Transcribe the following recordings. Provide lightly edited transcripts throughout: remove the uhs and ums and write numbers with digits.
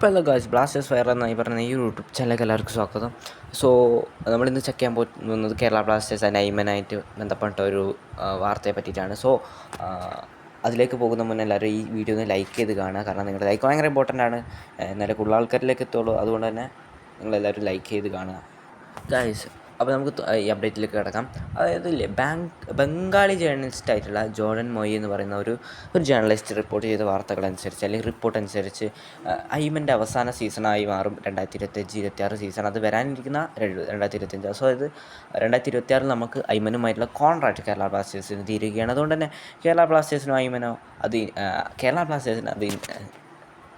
അപ്പോൾ എല്ലാ guys Blasters fire എന്ന ഈ പറഞ്ഞ ഈ യൂട്യൂബ് ചാനലിലേക്ക് എല്ലാവർക്കും സ്വാഗതം. സോ നമ്മളിന്ന് ചെക്ക് ചെയ്യാൻ പോകുന്നത് കേരള ബ്ലാസ്റ്റേഴ്സ് ആൻഡ് ഐമനായിട്ട് ബന്ധപ്പെട്ട ഒരു വാർത്തയെ പറ്റിയിട്ടാണ്. സോ അതിലേക്ക് പോകുന്ന മുന്നേ എല്ലാവരും ഈ വീഡിയോ ഒന്ന് ലൈക്ക് ചെയ്ത് കാണുക. കാരണം നിങ്ങളുടെ ലൈക്ക് ഭയങ്കര ഇമ്പോർട്ടൻ്റ് ആണ്. എന്നാലേ കൂടുതൽ ആൾക്കാരിലേക്ക് എത്തുള്ളൂ. അതുകൊണ്ട് തന്നെ നിങ്ങളെല്ലാവരും ലൈക്ക് ചെയ്ത് കാണുക ഗായ്സ്. അപ്പോൾ നമുക്ക് ഈ അപ്ഡേറ്റിലേക്ക് കിടക്കാം. അതായത് ബംഗാളി ജേർണലിസ്റ്റ് ആയിട്ടുള്ള ജോർഡൻ മൊയ് എന്ന് പറയുന്ന ഒരു ജേർണലിസ്റ്റ് റിപ്പോർട്ട് ചെയ്ത വാർത്തകളനുസരിച്ച് അല്ലെങ്കിൽ റിപ്പോർട്ട് അനുസരിച്ച് ഐമൻ്റെ അവസാന സീസണായി മാറും 2025-26 സീസൺ. അത് വരാനിരിക്കുന്ന 2025. സോ അത് 2026 നമുക്ക് ഐമനുമായിട്ടുള്ള കോൺട്രാക്റ്റ് കേരള ബ്ലാസ്റ്റേഴ്സിന് തീരുകയാണ്. അതുകൊണ്ട് തന്നെ കേരള ബ്ലാസ്റ്റേഴ്സിനോ ഐമനോ കേരള ബ്ലാസ്റ്റേഴ്സിന് അത്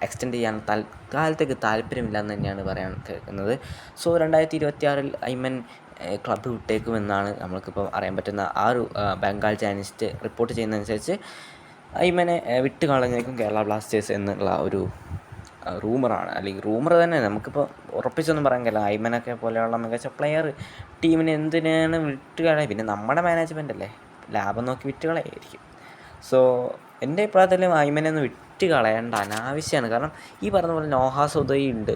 എക്സ്റ്റെൻഡ് ചെയ്യാൻ തൽക്കാലത്തേക്ക് താല്പര്യമില്ല എന്ന് തന്നെയാണ് പറയാൻ കേൾക്കുന്നത്. സോ 2026 ഐമൻ ക്ലബ്ബ് വിട്ടേക്കുമെന്നാണ് നമ്മൾക്കിപ്പോൾ അറിയാൻ പറ്റുന്ന ആ ഒരു ബംഗാൾ ജേർണലിസ്റ്റ് റിപ്പോർട്ട് ചെയ്യുന്നതനുസരിച്ച് ഐമനെ വിട്ട് കളഞ്ഞേക്കും കേരള ബ്ലാസ്റ്റേഴ്സ് എന്നുള്ള ഒരു റൂമറാണ്. അല്ലെങ്കിൽ റൂമർ തന്നെ, നമുക്കിപ്പോൾ ഉറപ്പിച്ചൊന്നും പറയാൻ കഴിയില്ല. ഐമനൊക്കെ പോലെയുള്ള മികച്ച പ്ലെയർ ടീമിനെ എന്തിനാണ് വിട്ട് കളയുക? പിന്നെ നമ്മുടെ മാനേജ്മെൻ്റ് അല്ലേ, ലാഭം നോക്കി വിട്ട് കളയായിരിക്കും. സോ എൻ്റെ അഭിപ്രായത്തിൽ ഐമനെ ഒന്ന് വിട്ട് കളയേണ്ട, അനാവശ്യമാണ്. കാരണം ഈ പറഞ്ഞ പോലെ നോഹ സദോയി ഉണ്ട്.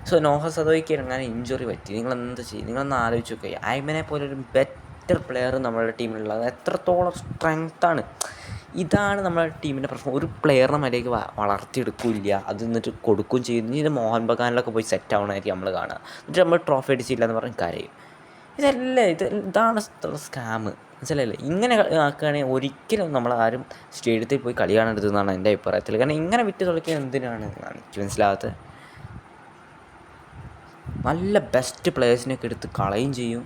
സോ നോഹ സദോയ്ക്ക് ഇറങ്ങാൻ ഇഞ്ചുറി പറ്റി. നിങ്ങളെന്ത് ചെയ്യും? നിങ്ങളൊന്ന് ആലോചിച്ച് നോക്കുക. ഐമനെ പോലെ ഒരു ബെറ്റർ പ്ലെയർ നമ്മളുടെ ടീമിലുള്ളത് എത്രത്തോളം സ്ട്രെങ്ത്താണ്. ഇതാണ് നമ്മുടെ ടീമിൻ്റെ പ്രശ്നം. ഒരു പ്ലെയറിനെ മര്യാദയ്ക്ക് വളർത്തിയെടുക്കില്ല, അത് എന്നിട്ട് കൊടുക്കുകയും ചെയ്യുന്നു. ഇത് മോഹൻ ബഗാനിലൊക്കെ പോയി സെറ്റ് ആവണമായിരിക്കും നമ്മൾ കാണുക. എന്നിട്ട് നമ്മൾ ട്രോഫി അടിച്ചില്ല എന്ന് പറഞ്ഞ് കരയും. ഇതാണ് സ്കാം, മനസ്സിലായില്ലേ? ഇങ്ങനെ ആക്കുകയാണെങ്കിൽ ഒരിക്കലും നമ്മളാരും സ്റ്റേഡിയത്തിൽ പോയി കളി കാണരുതെന്നാണ് എൻ്റെ അഭിപ്രായത്തിൽ. കാരണം ഇങ്ങനെ വിറ്റ് തുളയ്ക്കാൻ എന്തിനാണ് എന്നാണ് എനിക്ക് മനസ്സിലാകാത്തത്. നല്ല ബെസ്റ്റ് പ്ലേയേഴ്സിനൊക്കെ എടുത്ത് കളയും ചെയ്യും.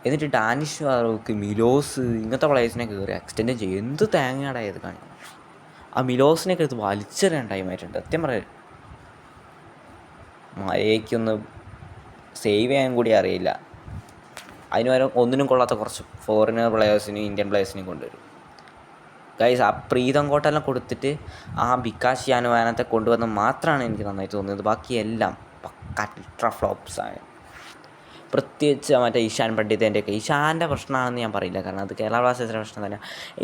എന്നിട്ട് ഡാനിഷ് ഫാറൂഖ്, മിലോസ് ഇങ്ങനത്തെ പ്ലേയേഴ്സിനെ കയറി എക്സ്റ്റെൻഡ് ചെയ്യും. എന്ത് തേങ്ങയാടായത് കാണിക്കും. ആ മിലോസിനൊക്കെ എടുത്ത് വലിച്ചെറിയാൻ ടൈമായിട്ടുണ്ട്. സത്യം പറയാം, മഴയ്ക്കൊന്ന് സേവ് ചെയ്യാൻ കൂടി അറിയില്ല. അതിന് പകരം ഒന്നിനും കൊള്ളാത്ത കുറച്ച് ഫോറിനർ പ്ലെയേഴ്സിനും ഇന്ത്യൻ പ്ലെയേഴ്സിനെയും കൊണ്ടുവരും ഗൈസ്. ആ പ്രീതം കോട്ടെല്ലാം കൊടുത്തിട്ട് ആ ബിക്കാശ് യാനുവാനത്തെ കൊണ്ടുവന്ന് മാത്രമാണ് എനിക്ക് നന്നായി തോന്നിയത്. ബാക്കിയെല്ലാം പക്ക ഫ്ലോപ്സാണ്. പ്രത്യേകിച്ച് മറ്റേ ഇഷാൻ പണ്ഡിതൻ്റെയൊക്കെ. ഇഷാൻ്റെ പ്രശ്നമാണെന്ന് ഞാൻ പറയില്ല, കാരണം അത് കേരള ബ്ലാസ്റ്റേഴ്സിൻ്റെ പ്രശ്നം തന്നെ.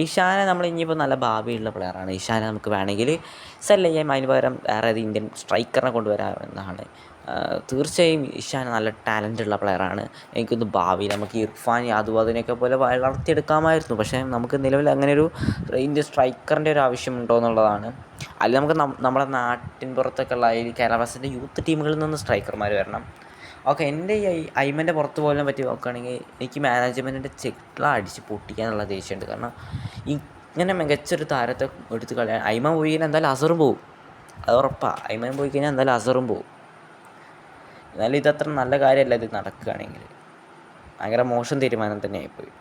ഇഷാനെ നമ്മൾ ഇനിയിപ്പോൾ നല്ല ഭാവിയുള്ള പ്ലെയറാണ്. ഇഷാനെ നമുക്ക് വേണമെങ്കിൽ സെല് ചെയ്യാം. അതിന് പകരം വേറെ ഏത് ഇന്ത്യൻ സ്ട്രൈക്കറിനെ കൊണ്ടുവരാമെന്നാണ്. തീർച്ചയായും ഇഷാൻ നല്ല ടാലൻ്റുള്ള പ്ലെയറാണ്. എനിക്കൊന്ന് ഭാവിയിൽ നമുക്ക് ഇർഫാൻ യാദവ് അതിനെയൊക്കെ പോലെ വളർത്തിയെടുക്കാമായിരുന്നു. പക്ഷേ നമുക്ക് നിലവിൽ അങ്ങനെ ഒരു ഇന്ത്യൻ സ്ട്രൈക്കറിൻ്റെ ഒരു ആവശ്യമുണ്ടോ എന്നുള്ളതാണ്. അല്ലെങ്കിൽ നമുക്ക് നമ്മുടെ നാട്ടിൻ പുറത്തൊക്കെ ഉള്ള ഈ കേരള ബ്ലാസ്റ്റേഴ്സിൻ്റെ യൂത്ത് ടീമുകളിൽ നിന്ന് സ്ട്രൈക്കർമാർ വരണം. ഓക്കെ, എൻ്റെ ഈ ഐമൻ്റെ പുറത്ത് പോകാൻ പറ്റി നോക്കുകയാണെങ്കിൽ എനിക്ക് മാനേജ്മെൻറ്റിൻ്റെ ചെക്ല അടിച്ച് പൊട്ടിക്കാനുള്ള ദേഷ്യമുണ്ട്. കാരണം ഇങ്ങനെ മികച്ചൊരു താരത്തെ എടുത്ത് കളയാൻ ഐമൻ പോയി കഴിഞ്ഞാൽ എന്തായാലും അസറും പോവും, അത് ഉറപ്പാണ്. ഐമൻ പോയി കഴിഞ്ഞാൽ എന്തായാലും അസറും പോവും. എന്നാലും ഇതത്ര നല്ല കാര്യമല്ല. ഇത് നടക്കുകയാണെങ്കിൽ ഭയങ്കര മോശം തീരുമാനം തന്നെയായിപ്പോയി.